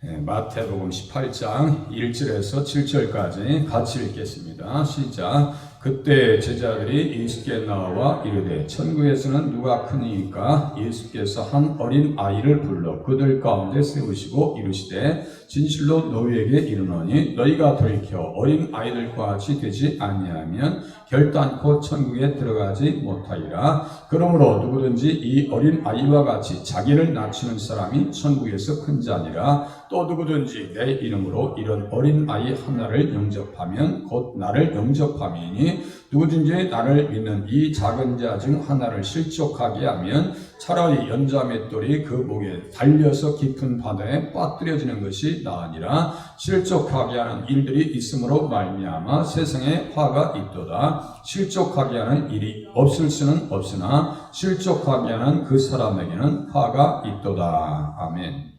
마태복음 18장 1절에서 7절까지 같이 읽겠습니다. 시작. 그때 제자들이 예수께 나와 이르되 천국에서는 누가 크니까? 예수께서 한 어린 아이를 불러 그들 가운데 세우시고 이르시되 진실로 너희에게 이르노니 너희가 돌이켜 어린 아이들과 같이 되지 아니하면 결단코 천국에 들어가지 못하리라. 그러므로 누구든지 이 어린 아이와 같이 자기를 낮추는 사람이 천국에서 큰 자니라. 또 누구든지 내 이름으로 이런 어린 아이 하나를 영접하면 곧 나를 영접함이니 누구든지 나를 믿는 이 작은 자 중 하나를 실족하게 하면 차라리 연자 맷돌이 그 목에 달려서 깊은 바다에 빠뜨려지는 것이 나으니라. 실족하게 하는 일들이 있음으로 말미암아 세상에 화가 있도다. 실족하게 하는 일이 없을 수는 없으나 실족하게 하는 그 사람에게는 화가 있도다. 아멘.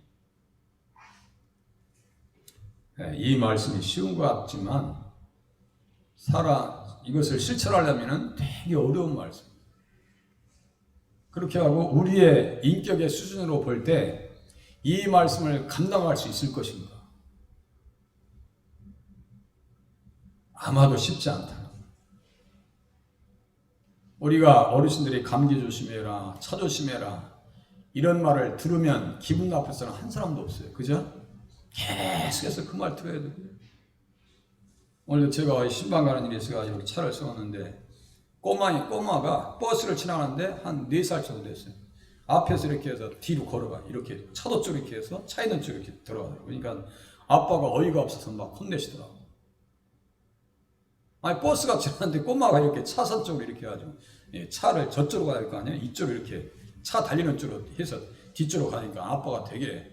이 말씀이 쉬운 것 같지만 이것을 실천하려면 되게 어려운 말씀. 그렇게 하고 우리의 인격의 수준으로 볼 때 이 말씀을 감당할 수 있을 것인가? 아마도 쉽지 않다. 우리가 어르신들이 감기 조심해라, 차 조심해라 이런 말을 들으면 기분 나쁠 사람 한 사람도 없어요. 그죠? 계속해서 그 말 들어야 돼요. 오늘 제가 신방 가는 일이 있어가지고 차를 세웠는데 꼬마가 버스를 지나가는데 한 4살 정도 됐어요. 앞에서 이렇게 해서 뒤로 걸어가. 이렇게 차도 쪽 이렇게 해서 차 있는 쪽 이렇게 들어가요. 그러니까 아빠가 어이가 없어서 막 혼내시더라고. 아니 버스가 지나는데 꼬마가 이렇게 차선 쪽으로 이렇게 해가지고 차를 저쪽으로 가야 될 거 아니야? 이쪽으로 이렇게 차 달리는 쪽으로 해서 뒤쪽으로 가니까 아빠가 되게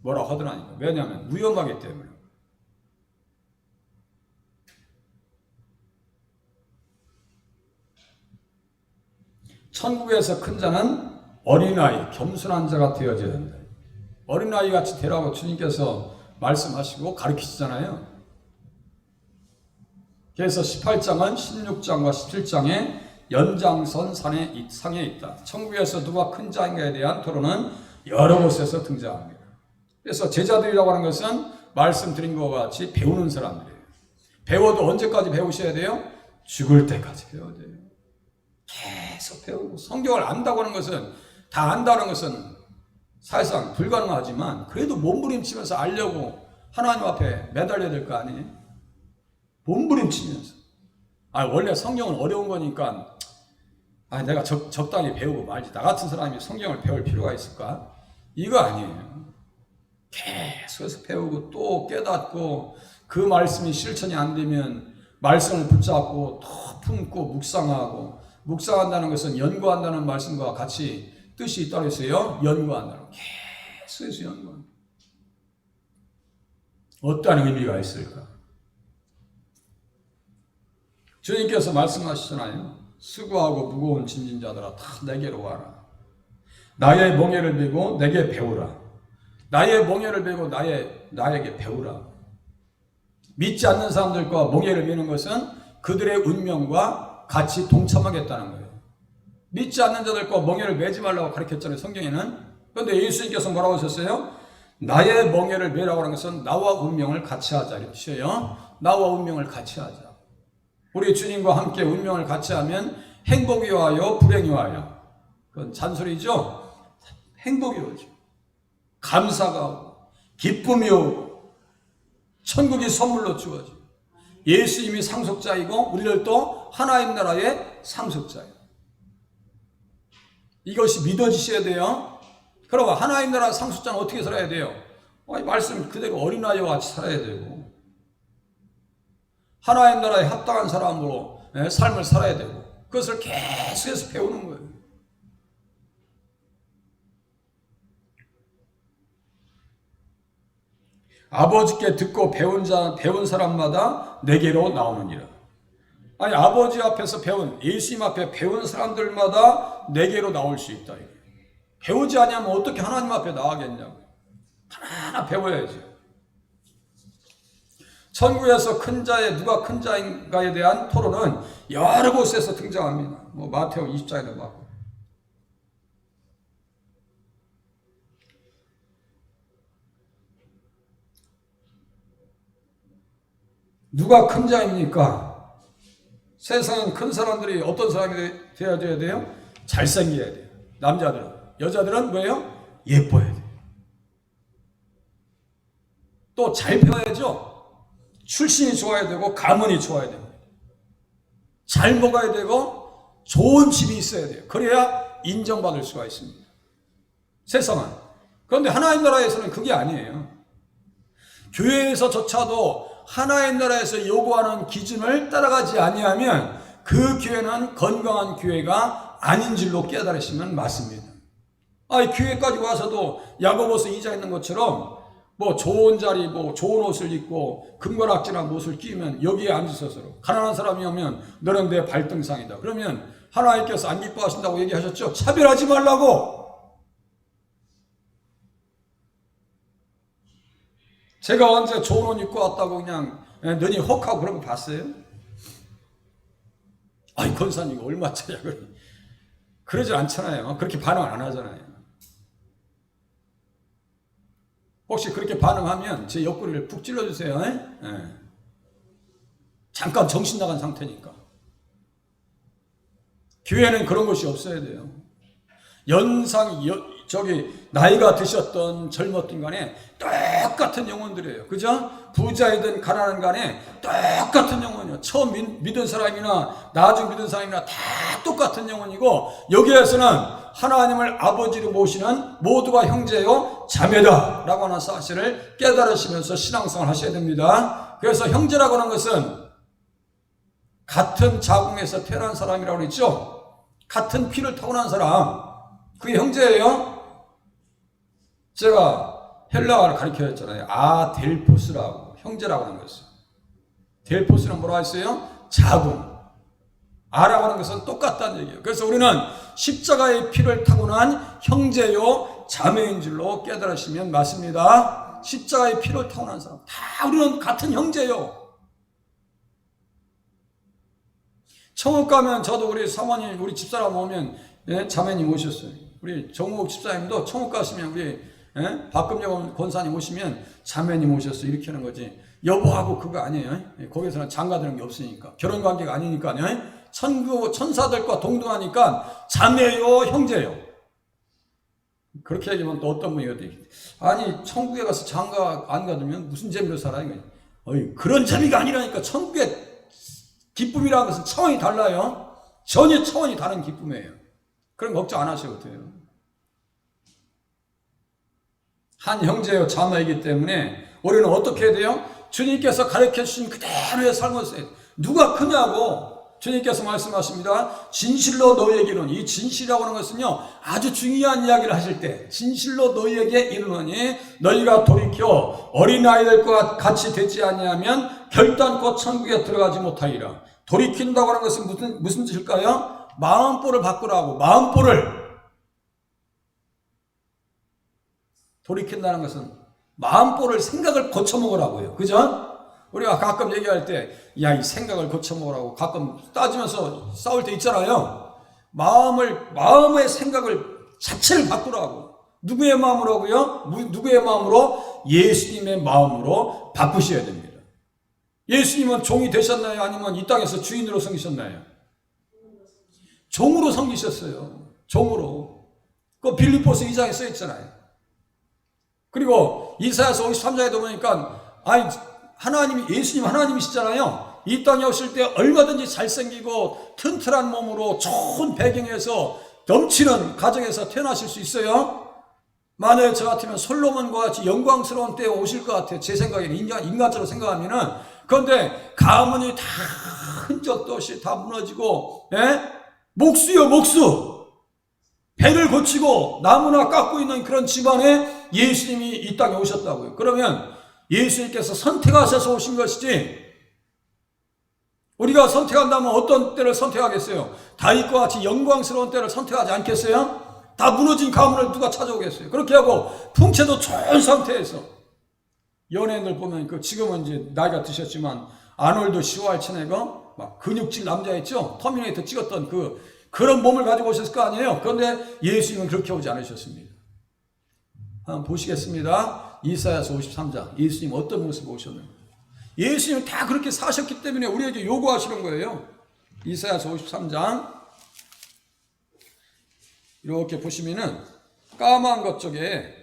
뭐라고 하더라니까. 왜냐하면 위험하기 때문에. 천국에서 큰 자는 어린아이, 겸손한 자가 되어져야 된다. 어린아이 같이 되라고 주님께서 말씀하시고 가르치시잖아요. 그래서 18장은 16장과 17장의 연장선 상에 있다. 천국에서 누가 큰 자인가에 대한 토론은 여러 곳에서 등장합니다. 그래서 제자들이라고 하는 것은 말씀드린 것과 같이 배우는 사람들이에요. 배워도 언제까지 배우셔야 돼요? 죽을 때까지 배워야 돼요. 계속 배우고 성경을 안다고 하는 것은 다 안다는 것은 사실상 불가능하지만 그래도 몸부림치면서 알려고 하나님 앞에 매달려야 될 거 아니에요? 몸부림치면서 원래 성경은 어려운 거니까 내가 적당히 배우고 말지 나 같은 사람이 성경을 배울 필요가 있을까? 이거 아니에요. 계속해서 배우고 또 깨닫고 그 말씀이 실천이 안 되면 말씀을 붙잡고 또 품고 묵상하고 묵상한다는 것은 연구한다는 말씀과 같이 뜻이 있다고 했어요. 연구한다는 계속해서 연구한다. 어떠한 의미가 있을까? 주님께서 말씀하시잖아요. 수고하고 무거운 짐진 자들아 다 내게로 와라. 나의 멍에를 메고 내게 배우라. 나의 멍에를 메고 나에게 배우라. 믿지 않는 사람들과 멍에를 메는 것은 그들의 운명과 같이 동참하겠다는 거예요. 믿지 않는 자들과 멍에를 매지 말라고 가르쳤잖아요. 성경에는. 그런데 예수님께서 뭐라고 하셨어요? 나의 멍에를 메라고 하는 것은 나와 운명을 같이 하자. 이렇게 하셔요. 나와 운명을 같이 하자. 우리 주님과 함께 운명을 같이 하면 행복이 와요, 불행이 와요. 그건 잔소리죠. 행복이 오죠. 감사가 오고 기쁨이 오고 천국이 선물로 주어지고 예수님이 상속자이고 우리들도 하나님 나라의 상속자예요. 이것이 믿어지셔야 돼요. 그럼 하나님 나라 상속자는 어떻게 살아야 돼요? 말씀 그대로 어린아이와 같이 살아야 되고 하나님 나라에 합당한 사람으로 삶을 살아야 되고 그것을 계속해서 배우는 거예요. 아버지께 듣고 배운 사람마다 내게로 나오느니라. 아버지 앞에서 예수님 앞에 배운 사람들마다 내게로 나올 수 있다. 배우지 않으면 어떻게 하나님 앞에 나가겠냐고. 하나하나 배워야지. 천국에서 누가 큰 자인가에 대한 토론은 여러 곳에서 등장합니다. 마태복음 20장에도 봤고. 누가 큰 자입니까? 세상엔 큰 사람들이 어떤 사람이 되어야 돼요? 잘생겨야 돼요. 남자들은. 여자들은 뭐예요? 예뻐야 돼요. 또 잘 배워야죠. 출신이 좋아야 되고 가문이 좋아야 되고 잘 먹어야 되고 좋은 집이 있어야 돼요. 그래야 인정받을 수가 있습니다. 세상은. 그런데 하나님 나라에서는 그게 아니에요. 교회에서조차도 하나님 나라에서 요구하는 기준을 따라가지 아니하면 그 교회는 건강한 교회가 아닌 줄로 깨달으시면 맞습니다. 교회까지 와서도 야고보서 2장 있는 것처럼 뭐 좋은 자리, 뭐 좋은 옷을 입고 금관악지나 못을 끼우면 여기에 앉으셔서 가난한 사람이 오면 너는 내 발등상이다. 그러면 하나님께서 안 기뻐하신다고 얘기하셨죠? 차별하지 말라고. 제가 언제 좋은 옷 입고 왔다고 그냥 너니 혹하고 그런 거 봤어요? 권사님 얼마짜리야? 그러지 않잖아요. 그렇게 반응 안 하잖아요. 혹시 그렇게 반응하면 제 옆구리를 푹 찔러주세요. 잠깐 정신 나간 상태니까. 교회는 그런 것이 없어야 돼요. 나이가 드셨던 젊었던 간에 똑같은 영혼들이에요. 그죠? 부자이든 가난한 간에 똑같은 영혼이에요. 처음 믿은 사람이나 나중 믿은 사람이나 다 똑같은 영혼이고 여기에서는 하나님을 아버지로 모시는 모두가 형제요 자매다 라고 하는 사실을 깨달으시면서 신앙생활 하셔야 됩니다. 그래서 형제라고 하는 것은 같은 자궁에서 태어난 사람이라고 그랬죠. 같은 피를 타고난 사람, 그게 형제예요. 제가 헬라어를 가르쳐줬잖아요. 아델포스라고, 형제라고 하는 것을. 델포스는 뭐라고 했어요? 자궁. 아라고 하는 것은 똑같다는 얘기예요. 그래서 우리는 십자가의 피를 타고난 형제요 자매인 줄로 깨달으시면 맞습니다. 십자가의 피를 타고난 사람 다 우리는 같은 형제요. 천국 가면 저도 우리 사모님, 우리 집사람 오면 자매님 오셨어요. 우리 정욱 집사님도 천국 가시면 우리 박금영 권사님 오시면 자매님 오셨어요. 이렇게 하는 거지. 여보하고 그거 아니에요. 거기서는 장가드는 게 없으니까. 결혼관계가 아니니까요. 천사들과 동등하니까 자매요 형제요. 그렇게 얘기하면 또 어떤 분이 어디 아니 천국에 가서 장가 안 가두면 무슨 재미로 살아? 그런 재미가 아니라니까. 천국의 기쁨이라는 것은 차원이 달라요. 전혀 차원이 다른 기쁨이에요. 그럼 걱정 안 하셔도 돼요. 한 형제요 자매이기 때문에 우리는 어떻게 해야 돼요? 주님께서 가르쳐 주신 그대로의 삶을 써야 돼요. 누가 크냐고 주님께서 말씀하십니다. 진실로 너희에게는, 이 진실이라고 하는 것은요 아주 중요한 이야기를 하실 때 진실로 너희에게 이르노니 너희가 돌이켜 어린아이들과 같이 되지 아니하면 결단코 천국에 들어가지 못하리라. 돌이킨다고 하는 것은 무슨 뜻일까요? 마음보를 바꾸라고. 마음보를 돌이킨다는 것은 마음보를, 생각을 고쳐먹으라고요. 그죠? 우리가 가끔 얘기할 때, 이 생각을 고쳐먹으라고 가끔 따지면서 싸울 때 있잖아요. 마음의 생각을 자체를 바꾸라고. 누구의 마음으로고요? 누구의 마음으로? 예수님의 마음으로 바꾸셔야 됩니다. 예수님은 종이 되셨나요? 아니면 이 땅에서 주인으로 섬기셨나요? 종으로 섬기셨어요. 종으로. 그 빌립보서 2장에 써있잖아요. 그리고 이사야서 53장에 보니까 예수님 하나님이시잖아요. 이 땅에 오실 때 얼마든지 잘생기고 튼튼한 몸으로 좋은 배경에서 넘치는 가정에서 태어나실 수 있어요. 만약에 저 같으면 솔로몬과 같이 영광스러운 때에 오실 것 같아요. 제 생각에는 인간적으로 생각하면은. 그런데 가문이 다 흔적도 없이 다 무너지고 목수요 목수. 배를 고치고 나무나 깎고 있는 그런 집안에 예수님이 이 땅에 오셨다고요. 그러면 예수님께서 선택하셔서 오신 것이지 우리가 선택한다면 어떤 때를 선택하겠어요? 다윗과 같이 영광스러운 때를 선택하지 않겠어요? 다 무너진 가문을 누가 찾아오겠어요? 그렇게 하고 풍채도 좋은 상태에서 연예인들 보면 지금은 이제 나이가 드셨지만 아놀드 슈왈츠네거 막 근육질 남자였죠? 터미네이터 찍었던 그런 몸을 가지고 오셨을 거 아니에요? 그런데 예수님은 그렇게 오지 않으셨습니다. 한번 보시겠습니다. 이사야서 53장 예수님 어떤 모습으로 오셨는가? 예수님은 다 그렇게 사셨기 때문에 우리에게 요구하시는 거예요. 이사야서 53장 이렇게 보시면은 까만 것 쪽에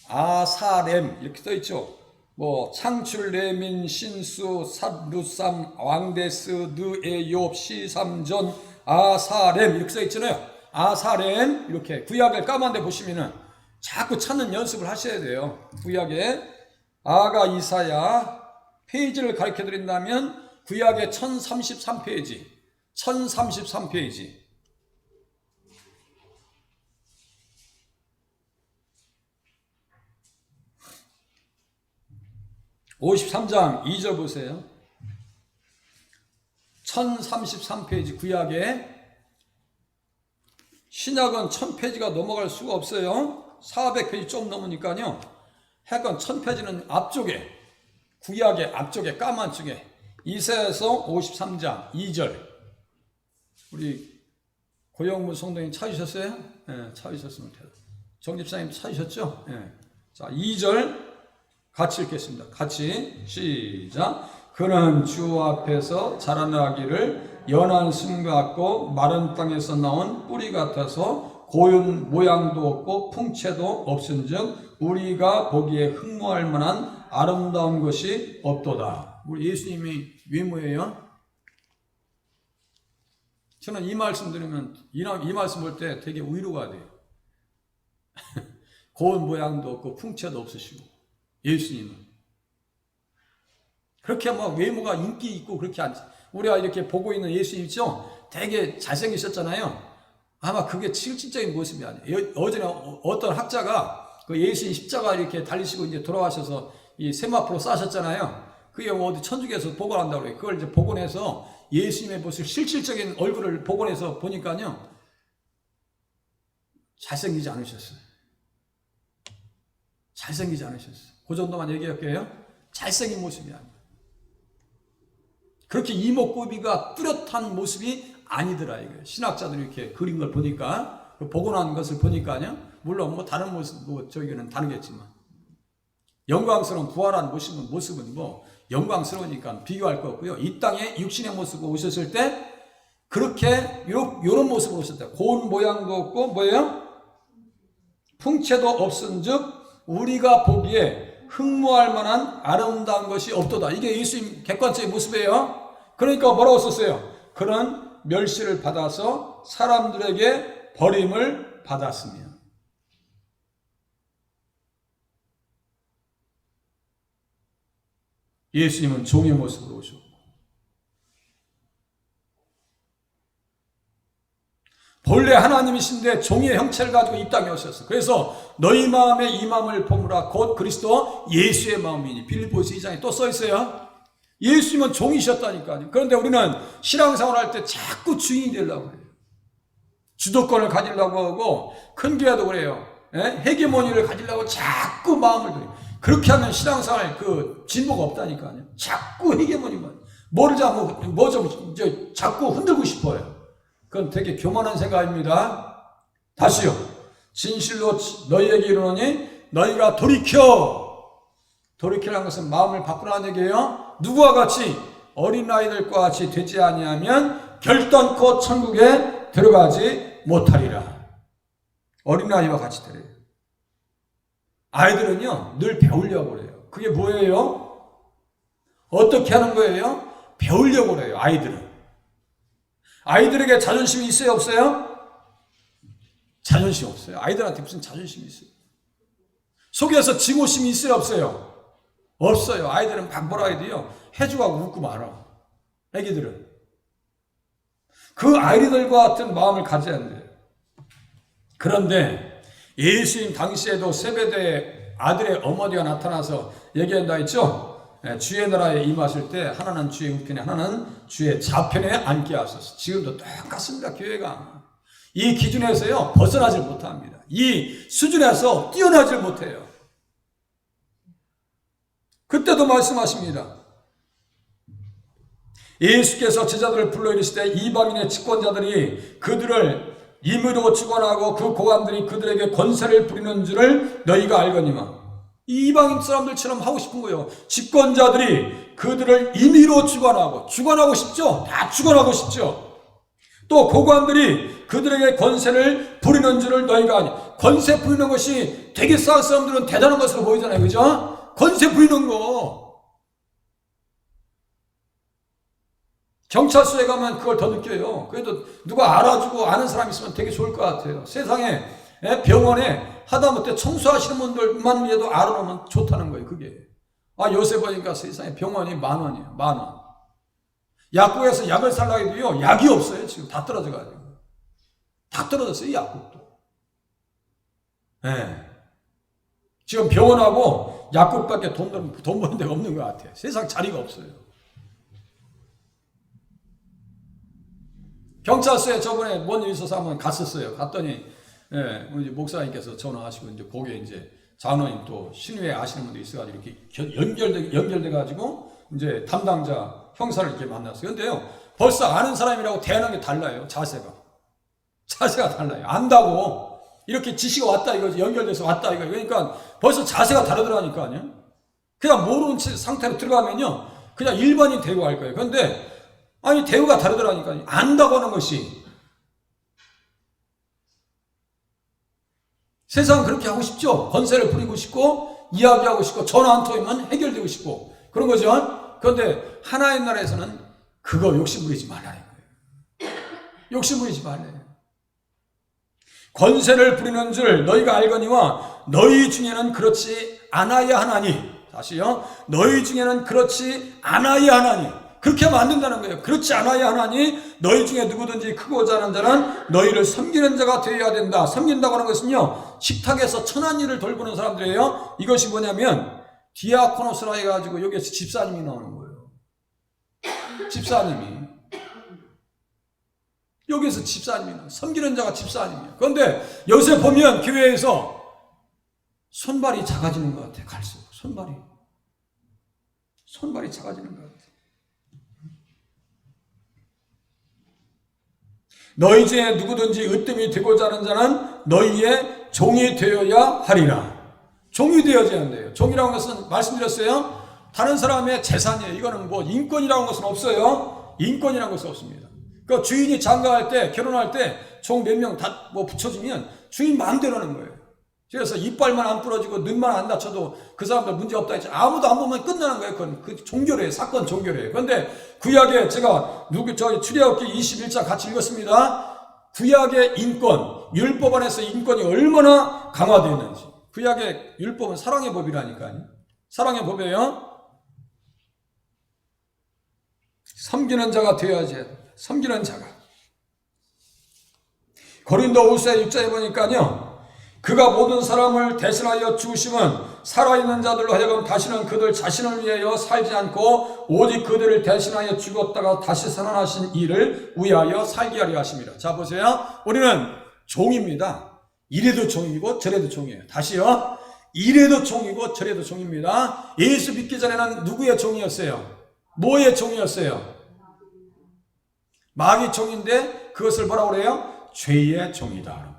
아사렘 이렇게 써 있죠. 뭐 창출, 레민, 신수, 삿루삼, 왕데스, 느에욥, 시삼전, 아사렘 이렇게 써 있잖아요. 아사렘 이렇게 구약을 까만데 보시면은 자꾸 찾는 연습을 하셔야 돼요. 구약에 아가 이사야 페이지를 가르쳐 드린다면 구약의 1033페이지 1033페이지 53장 2절 보세요. 1033페이지 구약에 신약은 1000페이지가 넘어갈 수가 없어요. 400페이지 좀 넘으니까요. 하여간 1000페이지는 앞쪽에 구약의 앞쪽에 까만 쪽에 이사야서 53장 2절 우리 고영문 성도님 찾으셨어요? 네, 찾으셨으면 돼요. 정집사님 찾으셨죠? 네. 자 2절 같이 읽겠습니다. 같이 시작. 그는 주 앞에서 자라나기를 연한 숨 같고 마른 땅에서 나온 뿌리 같아서 고운 모양도 없고 풍채도 없은즉 우리가 보기에 흠모할 만한 아름다운 것이 없도다. 우리 예수님이 외모예요. 저는 이 말씀 들으면 이 말씀 볼 때 되게 위로가 돼요. 고운 모양도 없고 풍채도 없으시고 예수님은 그렇게 막 외모가 인기 있고 그렇게 안 우리가 이렇게 보고 있는 예수님 있죠? 되게 잘생기셨잖아요. 아마 그게 실질적인 모습이 아니에요. 어제는 어떤 학자가 그 예수님 십자가 이렇게 달리시고 이제 돌아가셔서 이 세마포로 싸셨잖아요. 그게 어디 천주교에서 복원한다고 그래요. 그걸 이제 복원해서 예수님의 모습 실질적인 얼굴을 복원해서 보니까요. 잘생기지 않으셨어요. 잘생기지 않으셨어요. 그 정도만 얘기할게요. 잘생긴 모습이 아니에요. 그렇게 이목구비가 뚜렷한 모습이 아니더라 이거예요. 신학자들이 이렇게 그린 걸 보니까 복원한 것을 보니까요. 물론 뭐 다른 모습 뭐 저기는 다르겠지만 영광스러운 부활한 모습은 뭐 영광스러우니까 비교할 거 없고요. 이 땅에 육신의 모습으로 오셨을 때 그렇게 요런 모습으로 오셨을 때 고운 모양도 없고 뭐예요? 풍채도 없은즉 우리가 보기에 흠모할 만한 아름다운 것이 없도다. 이게 예수님 객관적인 모습이에요. 그러니까 뭐라고 썼어요? 그런 멸시를 받아서 사람들에게 버림을 받았으며 예수님은 종의 모습으로 오셨고 본래 하나님이신데 종의 형체를 가지고 이 땅에 오셨어. 그래서 너희 마음에 이 마음을 품으라 곧 그리스도 예수의 마음이니 빌립보서 2장에 또 써 있어요. 예수님은 종이셨다니까요. 그런데 우리는 신앙생활 할 때 자꾸 주인이 되려고 그래요. 주도권을 가지려고 하고 큰 교회도 그래요. 헤게모니를 가지려고 자꾸 마음을 들여요. 그렇게 하면 신앙생활 그 진보가 없다니까요. 자꾸 헤게모니만 뭐를 자꾸 흔들고 싶어요. 그건 되게 교만한 생각입니다. 다시요. 진실로 너희에게 이르노니 너희가 돌이키라는 것은 마음을 바꾸라는 얘기예요. 누구와 같이 어린아이들과 같이 되지 아니하면 결단코 천국에 들어가지 못하리라. 어린아이와 같이 되래요. 아이들은요 늘 배우려고 그래요. 그게 뭐예요? 어떻게 하는 거예요? 배우려고 그래요. 아이들에게 자존심이 있어요? 없어요? 자존심 없어요. 아이들한테 무슨 자존심이 있어요? 속에서 증오심이 있어요? 없어요? 없어요. 아이들은 막 뭐라 해야 돼요? 해주고 웃고 말아. 애기들은. 그 아이들과 같은 마음을 가져야 돼요. 그런데 예수님 당시에도 세베대의 아들의 어머니가 나타나서 얘기한다 했죠? 주의 나라에 임하실 때 하나는 주의 우편에 하나는 주의 좌편에 앉게 하소서. 지금도 똑같습니다. 교회가 이 기준에서요 벗어나질 못합니다. 이 수준에서 뛰어나질 못해요. 그때도 말씀하십니다. 예수께서 제자들을 불러 이르시되 이방인의 집권자들이 그들을 임의로 축원하고 그 고관들이 그들에게 권세를 부리는 줄을 너희가 알거니와 이방인 사람들처럼 하고 싶은 거예요. 집권자들이 그들을 임의로 주관하고 싶죠. 다 주관하고 싶죠. 또 고관들이 그들에게 권세를 부리는 줄을 너희가 아니. 권세 부리는 것이 되게 사람들은 대단한 것으로 보이잖아요. 그죠? 권세 부리는 거. 경찰서에 가면 그걸 더 느껴요. 그래도 누가 알아주고 아는 사람 있으면 되게 좋을 것 같아요. 세상에 병원에 하다못해 청소하시는 분들만 해도 알아놓으면 좋다는 거예요. 그게. 요새 보니까 세상에 병원이 10,000원이에요. 10,000원. 약국에서 약을 살라 해도요, 약이 없어요. 지금 다 떨어져가지고. 다 떨어졌어요. 약국도. 네. 지금 병원하고 약국밖에 돈 버는 데가 없는 것 같아요. 세상 자리가 없어요. 경찰서에 저번에 뭔 일 있어서 한번 갔었어요. 갔더니, 우리 목사님께서 전화하시고, 이제 거기에 이제 장로님 또 신우에 아시는 분도 있어가지고 이렇게 연결돼가지고 이제 담당자 형사를 이렇게 만났어요. 근데요, 벌써 아는 사람이라고 대하는 게 달라요. 자세가 달라요. 안다고. 이렇게 지시가 왔다 이거지. 연결돼서 왔다 이거. 그러니까 벌써 자세가 다르더라니까요. 그냥 모르는 상태로 들어가면요, 그냥 일반인 대우할 거예요. 그런데 대우가 다르더라니까요. 안다고 하는 것이. 세상은 그렇게 하고 싶죠. 권세를 부리고 싶고, 이야기하고 싶고, 전화 한 통이면 해결되고 싶고, 그런 거죠. 그런데 하나의 나라에서는 그거 욕심부리지 말라는 거예요. 욕심부리지 말래요. 권세를 부리는 줄 너희가 알거니와 너희 중에는 그렇지 않아야 하나니. 다시요. 너희 중에는 그렇지 않아야 하나니. 그렇게 하면 안 된다는 거예요. 그렇지 않아야 하나니 너희 중에 누구든지 크고 작은 자는 너희를 섬기는 자가 되어야 된다. 섬긴다고 하는 것은요, 식탁에서 천한 일을 돌보는 사람들이에요. 이것이 뭐냐면 디아코노스라 해가지고 여기에서 집사님이 나오는 거예요. 집사님이. 여기에서 집사님이 나와요. 섬기는 자가 집사님이에요. 그런데 요새 보면 교회에서 손발이 작아지는 것 같아요. 갈수록 손발이 작아지는 것 같아요. 너희 중에 누구든지 으뜸이 되고자 하는 자는 너희의 종이 되어야 하리라. 종이 되어야 한대요. 종이라는 것은 말씀드렸어요. 다른 사람의 재산이에요. 이거는 뭐 인권이라는 것은 없어요. 인권이라는 것은 없습니다. 그 주인이 장가할 때, 결혼할 때 종 몇 명 다 뭐 붙여주면 주인 마음대로 하는 거예요. 그래서 이빨만 안 부러지고 눈만 안 다쳐도 그 사람들 문제 없다 했지. 아무도 안 보면 끝나는 거예요. 그건 그 종교래요. 사건 종교래요. 그런데 구약에 제가 출애굽기 21장 같이 읽었습니다. 구약의 인권, 율법 안에서 인권이 얼마나 강화되어 있는지. 구약의 율법은 사랑의 법이라니까요. 사랑의 법이에요. 섬기는 자가 되어야지. 섬기는 자가. 고린도후서 6장에 보니까요, 그가 모든 사람을 대신하여 죽으심은 살아있는 자들로 하여금 다시는 그들 자신을 위하여 살지 않고 오직 그들을 대신하여 죽었다가 다시 살아나신 이를 위하여 살게 하려 하십니다. 자, 보세요. 우리는 종입니다. 이래도 종이고 저래도 종이에요. 다시요. 이래도 종이고 저래도 종입니다. 예수 믿기 전에는 누구의 종이었어요? 뭐의 종이었어요? 마귀 종인데 그것을 뭐라고 그래요? 죄의 종이다.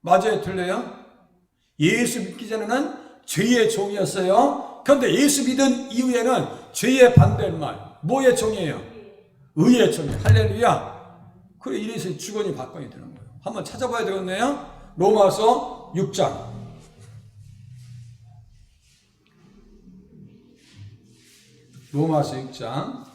맞아요? 틀려요? 예수 믿기 전에는 죄의 종이었어요. 그런데 예수 믿은 이후에는 죄의 반대의 말. 뭐의 종이에요? 의의 종이에요. 할렐루야. 그래, 이래서 주거니 받거니 되는 거예요. 한번 찾아봐야 되겠네요. 로마서 6장. 로마서 6장.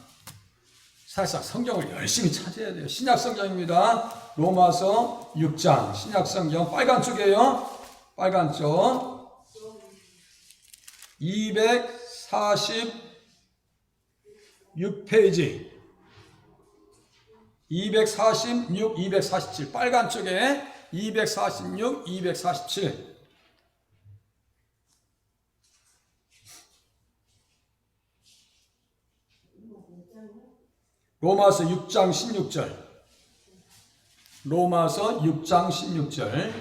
사실상 성경을 열심히 찾아야 돼요. 신약 성경입니다. 로마서 6장 신약 성경 빨간 쪽이에요. 빨간 쪽 246페이지 246, 247 빨간 쪽에 246, 247 로마서 6장 16절. 로마서 6장 16절.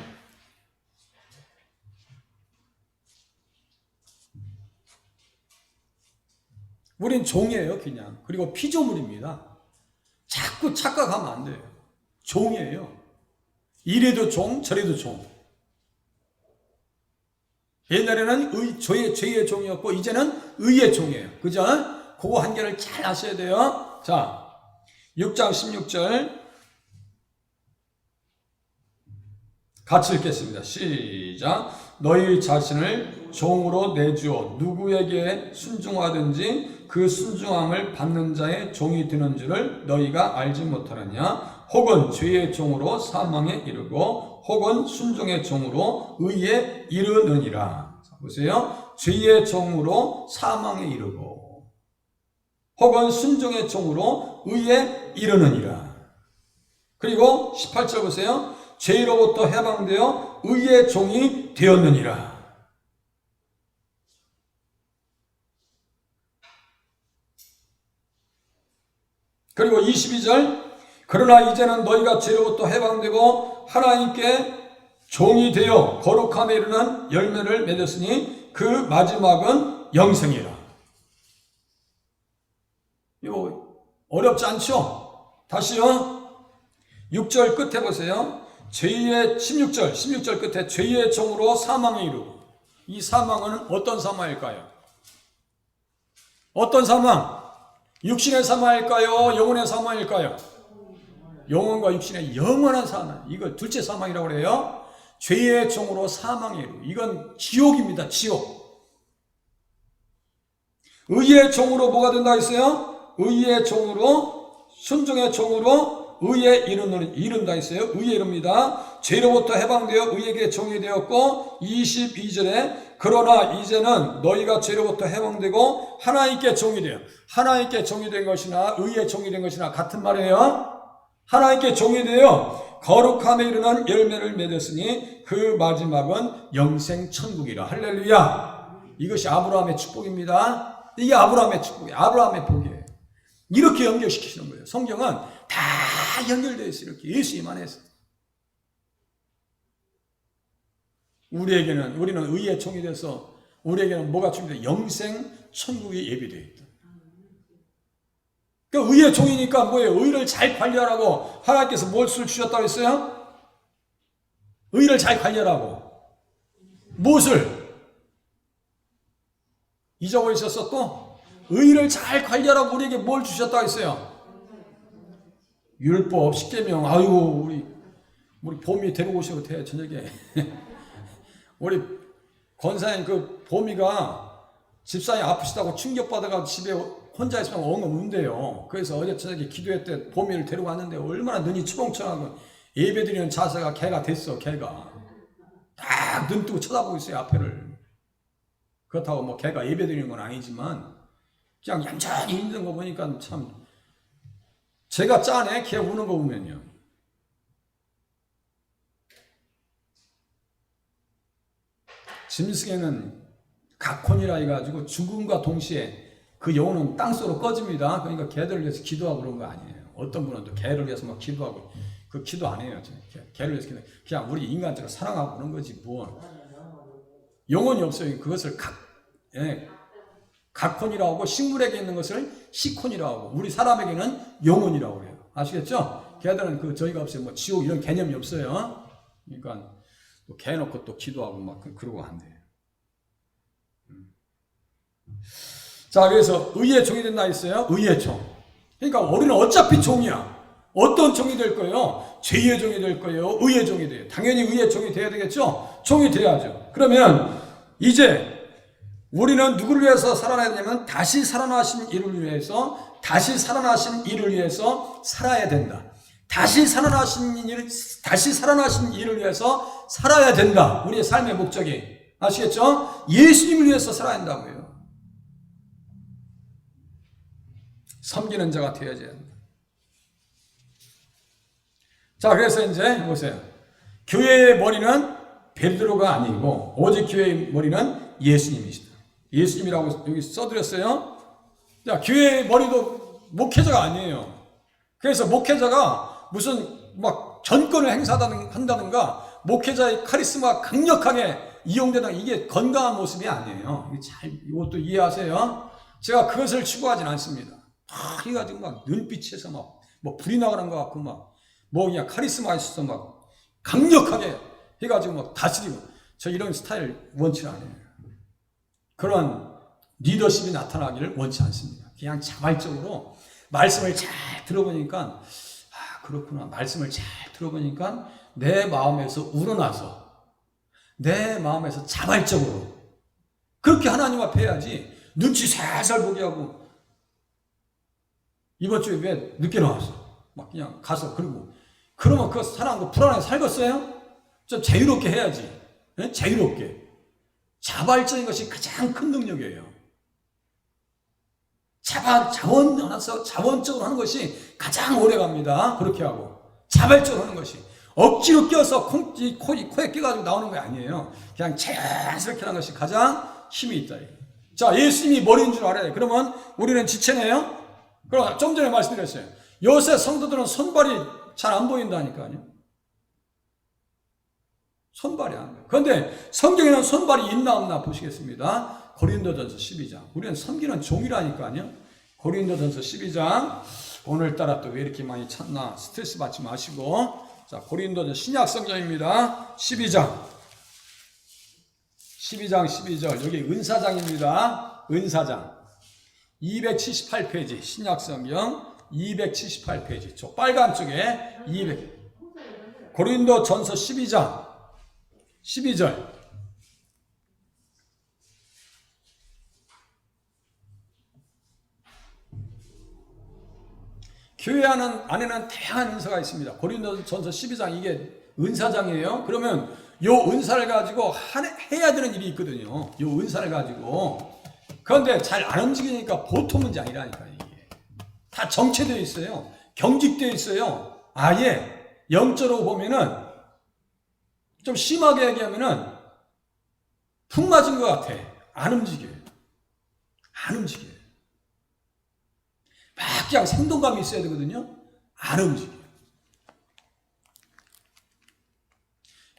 우린 종이에요, 그냥. 그리고 피조물입니다. 자꾸 착각하면 안 돼요. 종이에요. 이래도 종, 저래도 종. 옛날에는 죄의 종이었고 이제는 의의 종이에요. 그죠? 그거 한 개를 잘 아셔야 돼요. 자, 6장 16절 같이 읽겠습니다. 시작. 너희 자신을 종으로 내주어 누구에게 순종하든지 그 순종함을 받는 자의 종이 되는 줄을 너희가 알지 못하느냐? 혹은 죄의 종으로 사망에 이르고 혹은 순종의 종으로 의에 이르느니라. 자, 보세요. 죄의 종으로 사망에 이르고 혹은 순종의 종으로 의에 이르느니라. 그리고 18절 보세요. 죄로부터 해방되어 의의 종이 되었느니라. 그리고 22절 그러나 이제는 너희가 죄로부터 해방되고 하나님께 종이 되어 거룩함에 이르는 열매를 맺었으니 그 마지막은 영생이라. 이거 어렵지 않죠? 다시요. 6절 끝에 보세요. 죄의 16절 끝에 죄의 종으로 사망에 이르고, 이 사망은 어떤 사망일까요? 어떤 사망? 육신의 사망일까요? 영혼의 사망일까요? 영혼과 육신의 영원한 사망. 이걸 둘째 사망이라고 그래요. 죄의 종으로 사망에 이르고, 이건 지옥입니다. 지옥. 의의 종으로 뭐가 된다 했어요? 의의 종으로, 순종의 종으로 의에 이른다 했어요. 의에 이릅니다. 죄로부터 해방되어 의에게 종이 되었고, 22절에 그러나 이제는 너희가 죄로부터 해방되고 하나님께 종이 되어, 하나님께 종이 된 것이나 의의 종이 된 것이나 같은 말이에요. 하나님께 종이 되어 거룩함에 이르는 열매를 맺었으니 그 마지막은 영생 천국이라. 할렐루야. 이것이 아브라함의 축복입니다. 이게 아브라함의 축복이에요. 아브라함의 복이에요. 이렇게 연결시키시는 거예요. 성경은 다 연결되어 있어요. 이렇게 예수님 안에서. 우리는 의의 종이 돼서 우리에게는 뭐가 준비되어? 영생 천국이 예비되어 있다. 그러니까 의의 종이니까 뭐예요? 의를 잘 관리하라고 하나님께서 무엇을 주셨다고 했어요? 의를 잘 관리하라고. 무엇을? 잊어버리셨어 또? 의를 잘 관리하라고 우리에게 뭘 주셨다고 했어요? 율법, 십계명. 아이고 우리 봄이 데리고 오시고 돼 저녁에. 우리 권사님 그 봄이가 집사님 아프시다고 충격받아가지고 집에 혼자 있으면 엉엉 운대요. 그래서 어제 저녁에 기도회 때 봄이를 데리고 왔는데 얼마나 눈이 추렁추렁하고 예배드리는 자세가 개가 됐어. 개가 딱 눈 뜨고 쳐다보고 있어요. 앞에를. 그렇다고 뭐 개가 예배드리는 건 아니지만 그냥 얌전히 있는 거 보니까 참 제가 짜네. 개 우는 거 보면요. 짐승에는 각혼이라 해가지고 죽음과 동시에 그 영혼은 땅속으로 꺼집니다. 그러니까 개들을 위해서 기도하고 그런 거 아니에요. 어떤 분은 또 개를 위해서 막 기도하고, 그 기도 안 해요. 개를 위해서 기도. 그냥 우리 인간적으로 사랑하고 그런 거지 뭐. 영혼이 없어요. 그것을 각혼이라고 하고, 식물에게 있는 것을 식혼이라고 하고, 우리 사람에게는 영혼이라고 해요. 아시겠죠? 개들은 그 저희가 없어요. 뭐 지옥 이런 개념이 없어요. 그러니까 또 개 놓고 또 기도하고 막 그러고 한대요. 자, 그래서 의의 종이 된다 했어요. 의의 종. 그러니까 우리는 어차피 종이야. 어떤 종이 될 거예요? 죄의 종이 될 거예요? 의의 종이 돼요. 당연히 의의 종이 돼야 되겠죠? 종이 돼야죠. 그러면 이제 우리는 누구를 위해서 살아나야 되냐면 다시 살아나신 이를 위해서, 다시 살아나신 이를 위해서 살아야 된다. 다시 살아나신 이를 위해서 살아야 된다. 우리의 삶의 목적이. 아시겠죠? 예수님을 위해서 살아야 한다고요. 섬기는 자가 되어야지 한다. 자, 그래서 이제 보세요. 교회의 머리는 베드로가 아니고 오직 교회의 머리는 예수님이시다. 예수님이라고 여기 써드렸어요. 자, 교회의 머리도 목회자가 아니에요. 그래서 목회자가 무슨 막 전권을 행사한다든가 목회자의 카리스마 강력하게 이용되는, 이게 건강한 모습이 아니에요. 이것도 이해하세요. 제가 그것을 추구하진 않습니다. 막 해가지고 막 눈빛에서 막 뭐 불이 나가는 것 같고 막 뭐 그냥 카리스마 있어서 막 강력하게 해가지고 막 다스리고, 저 이런 스타일 원치 않아요. 그런 리더십이 나타나기를 원치 않습니다. 그냥 자발적으로 말씀을 잘 들어보니까 그렇구나. 말씀을 잘 들어보니까 내 마음에서 우러나서 내 마음에서 자발적으로 그렇게 하나님 앞에 해야지 눈치 살살 보게 하고 이번 주에 왜 늦게 나왔어? 막 그냥 가서 그러면 그 사람 불안하게 살겠어요? 좀 자유롭게 해야지. 네? 자유롭게. 자발적인 것이 가장 큰 능력이에요. 자원적으로 하는 것이 가장 오래 갑니다. 그렇게 하고. 자발적으로 하는 것이. 억지로 껴서 코에 끼가지고 나오는 게 아니에요. 그냥 자연스럽게 하는 것이 가장 힘이 있다. 자, 예수님이 머리인 줄 알아요. 그러면 우리는 지체네요? 그럼 좀 전에 말씀드렸어요. 요새 성도들은 손발이 잘 안 보인다니까요. 손발이 안 보여요. 그런데 성경에는 손발이 있나 없나 보시겠습니다. 고린도전서 12장. 우리는 섬기는 종이라니까요. 고린도전서 12장. 오늘따라 또 왜 이렇게 많이 찾나 스트레스 받지 마시고. 자, 고린도전 신약 성경입니다. 12장 12절. 여기 은사장입니다. 은사장. 278페이지. 신약 성경 278페이지. 저 빨간 쪽에 200. 고린도전서 12장 12절. 교회 안에는 다양한 은사가 있습니다. 고린도전서 12장 이게 은사장이에요. 그러면 요 은사를 가지고 해야 되는 일이 있거든요. 요 은사를 가지고. 그런데 잘 안 움직이니까 보통 문제 아니라니까요. 이게 다 정체되어 있어요. 경직되어 있어요. 아예 영적으로 보면은 좀 심하게 얘기하면은 푹 맞은 것 같아. 안 움직여요. 안 움직여요. 막 그냥 생동감이 있어야 되거든요. 안 움직여요.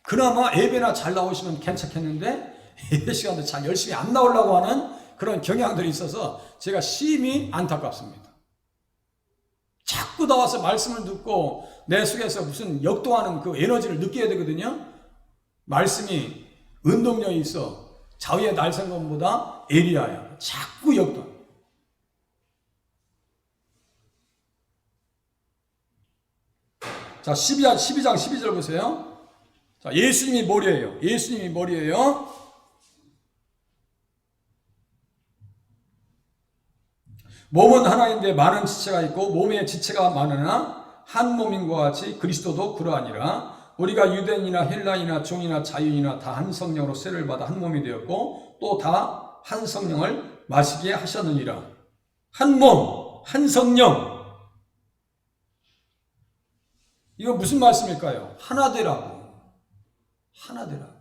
그나마 예배나 잘 나오시면 괜찮겠는데 예배 시간도 잘 열심히 안 나오려고 하는 그런 경향들이 있어서 제가 심히 안타깝습니다. 자꾸 나와서 말씀을 듣고 내 속에서 무슨 역동하는 그 에너지를 느껴야 되거든요. 말씀이 운동력이 있어. 자위의 날생검보다 에리야야. 자꾸 역동. 자, 12장 12절 보세요. 자, 예수님이 머리예요. 예수님이 머리예요. 몸은 하나인데 많은 지체가 있고 몸에 지체가 많으나 한 몸인 것 같이 그리스도도 그러하니라. 우리가 유대인이나 헬라인이나 종이나 자유인이나 다 한 성령으로 세를 받아 한 몸이 되었고 또 다 한 성령을 마시게 하셨느니라. 한 몸, 한 성령. 이거 무슨 말씀일까요? 하나 되라고. 하나 되라고.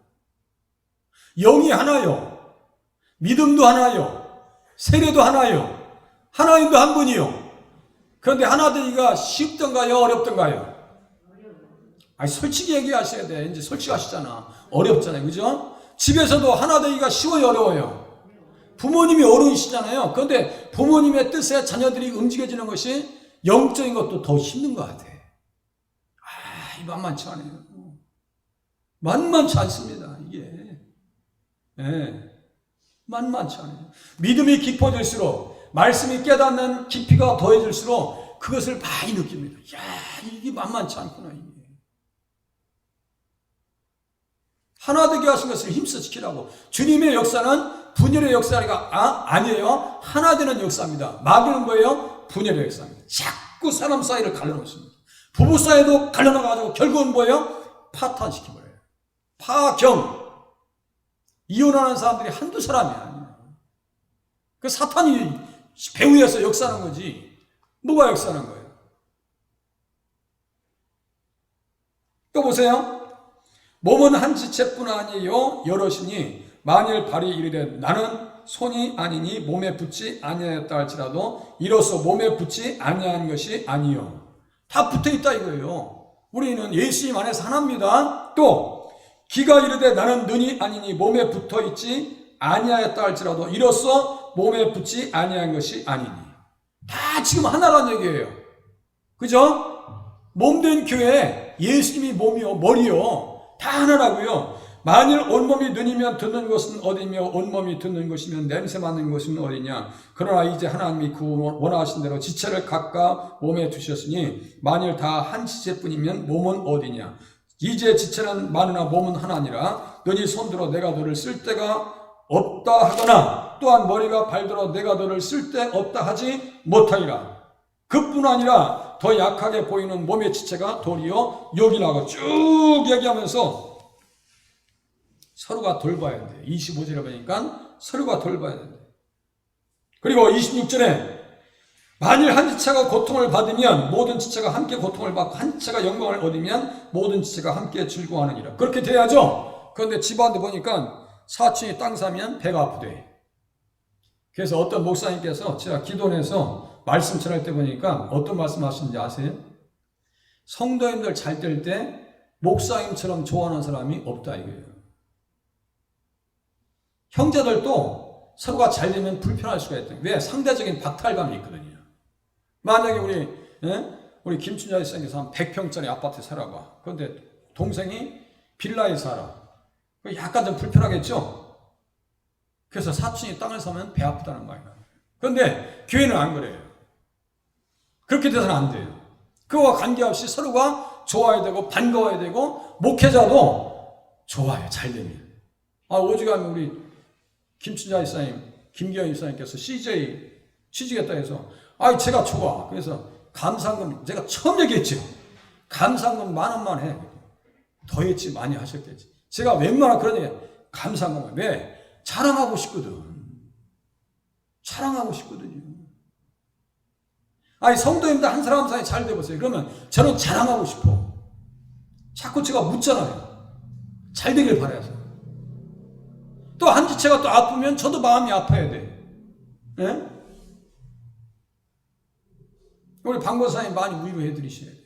영이 하나요. 믿음도 하나요. 세례도 하나요. 하나님도 한 분이요. 그런데 하나 되기가 쉽던가요? 어렵던가요? 아니, 솔직히 얘기하셔야 돼. 이제 솔직하시잖아. 어렵잖아요. 그죠? 집에서도 하나 되기가 쉬워요? 어려워요? 부모님이 어른이시잖아요. 그런데 부모님의 뜻에 자녀들이 움직여지는 것이 영적인 것도 더 힘든 것 같아. 만만치 않아요. 만만치 않습니다. 이게. 네. 만만치 않아요. 믿음이 깊어질수록 말씀이 깨닫는 깊이가 더해질수록 그것을 많이 느낍니다. 야, 이게 만만치 않구나. 이게. 하나 되게 하신 것을 힘써 지키라고. 주님의 역사는 분열의 역사가 아니에요. 하나 되는 역사입니다. 마귀는 뭐예요? 분열의 역사입니다. 자꾸 사람 사이를 갈라놓습니다. 부부 사이도 갈라놔가지고 결국은 뭐예요? 파탄시켜버려요. 파경. 이혼하는 사람들이 한두 사람이 아니에요. 그 사탄이 배후에서 역사하는 거지. 뭐가 역사하는 거예요? 또 보세요. 몸은 한 지체뿐 아니요 여럿이니 만일 발이 이르되 나는 손이 아니니 몸에 붙지 아니하였다 할지라도 이로써 몸에 붙지 아니한 것이 아니요. 다 붙어있다 이거예요. 우리는 예수님 안에서 하나입니다. 또 귀가 이르되 나는 눈이 아니니 몸에 붙어있지 아니하였다 할지라도 이로써 몸에 붙지 아니한 것이 아니니. 다 지금 하나라는 얘기예요. 그죠? 몸된 교회 예수님이 몸이요 머리요 다 하나라고요. 만일 온몸이 눈이면 듣는 것은 어디며 온몸이 듣는 것이면 냄새 맡는 것은 어디냐. 그러나 이제 하나님이 그 원하신 대로 지체를 각각 몸에 두셨으니 만일 다 한 지체뿐이면 몸은 어디냐. 이제 지체는 많으나 몸은 하나니라. 너희 손들어 내가 너를 쓸 데가 없다 하거나 또한 머리가 발들어 내가 너를 쓸 데 없다 하지 못하리라. 그뿐 아니라 더 약하게 보이는 몸의 지체가 도리어 여기라고 쭉 얘기하면서 서로가 돌봐야 돼. 25절에 보니까 서로가 돌봐야 돼. 그리고 26절에 만일 한 지체가 고통을 받으면 모든 지체가 함께 고통을 받고 한 지체가 영광을 얻으면 모든 지체가 함께 즐거워하느니라. 그렇게 돼야죠. 그런데 집안도 보니까 사촌이 땅 사면 배가 아프대. 그래서 어떤 목사님께서 제가 기도해서 말씀 전할 때 보니까 어떤 말씀 하시는지 아세요? 성도님들 잘 될 때 목사님처럼 좋아하는 사람이 없다 이거예요. 형제들도 서로가 잘 되면 불편할 수가 있다. 왜? 상대적인 박탈감이 있거든요. 만약에 우리 김춘자 선생님께서 한 100평짜리 아파트에 살아봐. 그런데 동생이 빌라에 살아. 약간 좀 불편하겠죠? 그래서 사촌이 땅을 사면 배 아프다는 말이에요. 그런데 교회는 안 그래요. 그렇게 돼서는 안 돼요. 그거와 관계없이 서로가 좋아야 되고 반가워야 되고 목회자도 좋아요. 잘 되면. 오죽하면 우리 김춘자 이사님, 김기현 이사님께서 CJ 취직했다 해서 제가 좋아. 그래서 감상금 제가 처음 얘기했죠. 감상금 10,000원만 해. 더 했지 많이 하셨겠지. 제가 웬만한 그런 얘기 감상금을 왜? 자랑하고 싶거든. 자랑하고 싶거든요. 성도님들 한 사람 사이 잘 돼보세요. 그러면 저는 자랑하고 싶어. 자꾸 제가 묻잖아요. 잘 되길 바라서. 또 한 지체가 또 아프면 저도 마음이 아파야 돼. 예? 우리 방법사님 많이 위로해 드리셔야 돼.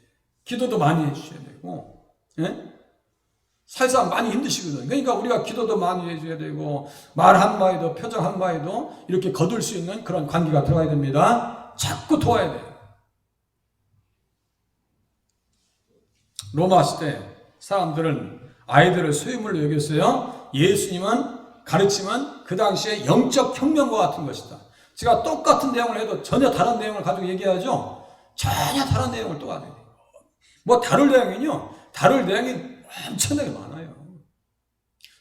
기도도 많이 해주셔야 되고. 예? 살살 많이 힘드시거든. 그러니까 우리가 기도도 많이 해줘야 되고 말 한마디도 표정 한마디도 이렇게 거둘 수 있는 그런 관계가 들어가야 됩니다. 자꾸 도와야 돼요. 로마 시대 사람들은 아이들을 소유물로 여겼어요. 예수님은 가르침은 그 당시에 영적 혁명과 같은 것이다. 제가 똑같은 내용을 해도 전혀 다른 내용을 가지고 얘기하죠. 전혀 다른 내용을 또 가지고 다룰 내용은요. 다룰 내용이 엄청나게 많아요.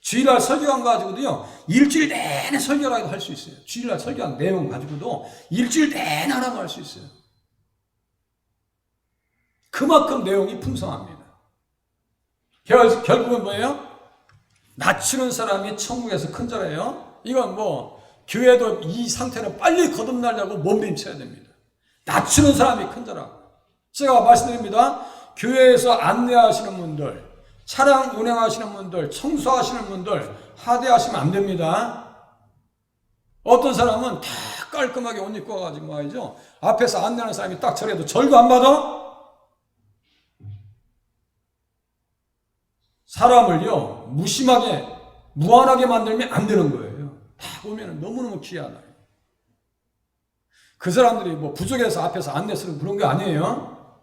주일날 설교한 가지고도요. 일주일 내내 설교라도 할 수 있어요. 주일날 설교한 내용 가지고도 일주일 내내 하라고 할 수 있어요. 그만큼 내용이 풍성합니다. 결국은 뭐예요? 낮추는 사람이 천국에서 큰 자래요. 이건 교회도 이 상태를 빨리 거듭나려고 몸부림쳐야 됩니다. 낮추는 사람이 큰 자라. 제가 말씀드립니다. 교회에서 안내하시는 분들, 차량 운행하시는 분들, 청소하시는 분들 하대하시면 안 됩니다. 어떤 사람은 다 깔끔하게 옷 입고 와가지고 말이죠. 앞에서 안내하는 사람이 딱 저래도 절도 안 받아? 사람을요, 무심하게, 무한하게 만들면 안 되는 거예요. 다 보면 너무너무 귀하다. 그 사람들이 부족해서 앞에서 안내 쓰고 그런 게 아니에요.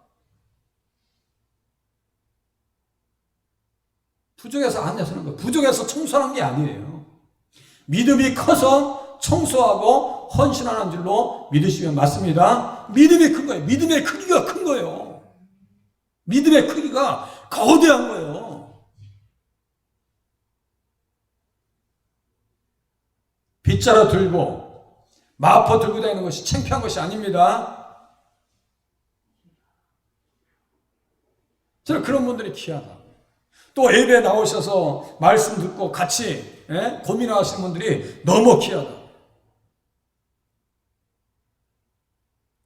부족해서 안내 쓰는 거, 부족해서 청소하는 게 아니에요. 믿음이 커서 청소하고 헌신하는 줄로 믿으시면 맞습니다. 믿음이 큰 거예요. 믿음의 크기가 큰 거예요. 믿음의 크기가 거대한 거예요. 빗자루 들고 마포 들고 다니는 것이 창피한 것이 아닙니다. 저는 그런 분들이 귀하다. 또 예배 나오셔서 말씀 듣고 같이 고민하시는 분들이 너무 귀하다.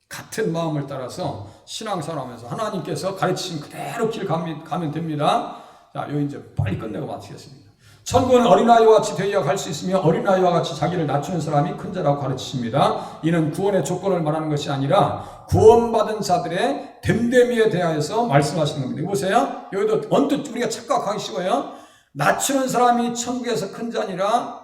같은 마음을 따라서 신앙생활하면서 하나님께서 가르치신 그대로 길 가면 됩니다. 자, 여기 이제 빨리 끝내고 마치겠습니다. 천국은 어린아이와 같이 되어야 갈 수 있으며 어린아이와 같이 자기를 낮추는 사람이 큰 자라고 가르치십니다. 이는 구원의 조건을 말하는 것이 아니라 구원받은 자들의 됨됨이에 대하여서 말씀하시는 겁니다. 보세요. 여기도 언뜻 우리가 착각하기 쉬워요. 낮추는 사람이 천국에서 큰 자니라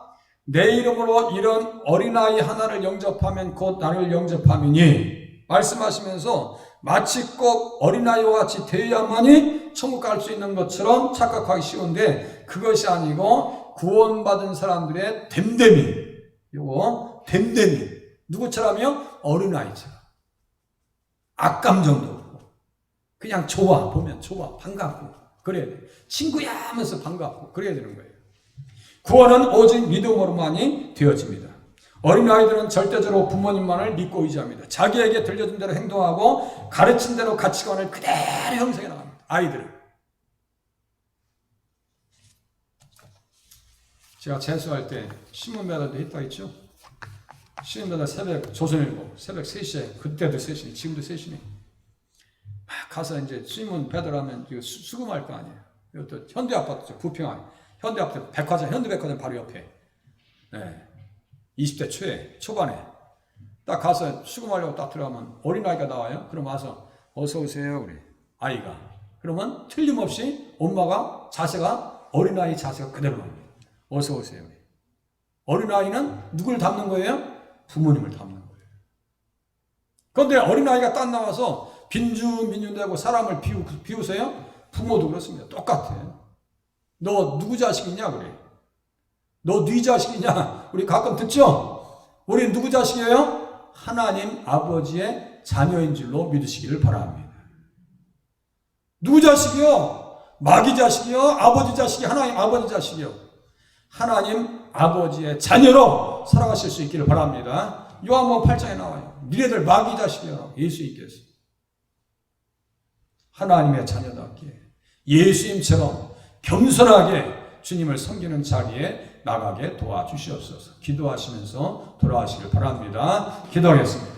내 이름으로 이런 어린아이 하나를 영접하면 곧 나를 영접함이니 말씀하시면서 마치 꼭 어린아이와 같이 되어야만이 천국 갈 수 있는 것처럼 착각하기 쉬운데 그것이 아니고 구원받은 사람들의 됨됨이, 요거 됨됨이 누구처럼요? 어린아이처럼 악감정도 없고 그냥 좋아, 보면 좋아, 반갑고 그래야 돼. 친구야 하면서 반갑고 그래야 되는 거예요. 구원은 오직 믿음으로만이 되어집니다. 어린아이들은 절대적으로 부모님만을 믿고 의지합니다. 자기에게 들려준 대로 행동하고 가르친 대로 가치관을 그대로 형성해 나갑니다. 아이들은. 제가 재수할 때 신문배달도 했다 했죠. 신문배달 새벽 조선일보 새벽 3시에, 그때도 3시네, 지금도 3시네. 막 가서 이제 신문 배달하면 수금할 거 아니에요. 이것도 현대아파트죠. 부평 현대아파트 백화점, 현대백화점 바로 옆에. 네. 20대 초반에 딱 가서 수금하려고 딱 들어가면 어린아이가 나와요. 그럼 와서 어서 오세요 그래. 아이가. 그러면 틀림없이 엄마가 자세가 어린아이 자세가 그대로 나옵니다. 어서 오세요 그래. 어린아이는 누굴 닮는 거예요? 부모님을 닮는 거예요. 그런데 어린아이가 딱 나와서 빈준빈준대고 사람을 비우세요? 부모도 그렇습니다. 똑같아요. 너 누구 자식이냐 그래. 너 네 자식이냐? 우리 가끔 듣죠? 우리 누구 자식이에요? 하나님 아버지의 자녀인 줄로 믿으시기를 바랍니다. 누구 자식이요? 마귀 자식이요? 아버지 자식이 하나님 아버지 자식이요? 하나님 아버지의 자녀로 살아가실 수 있기를 바랍니다. 요한복음 8장에 나와요. 니네들 마귀 자식이요. 예수님께서 하나님의 자녀답게 예수님처럼 겸손하게 주님을 섬기는 자리에 나가게 도와주시옵소서. 기도하시면서 돌아가시길 바랍니다. 기도하겠습니다.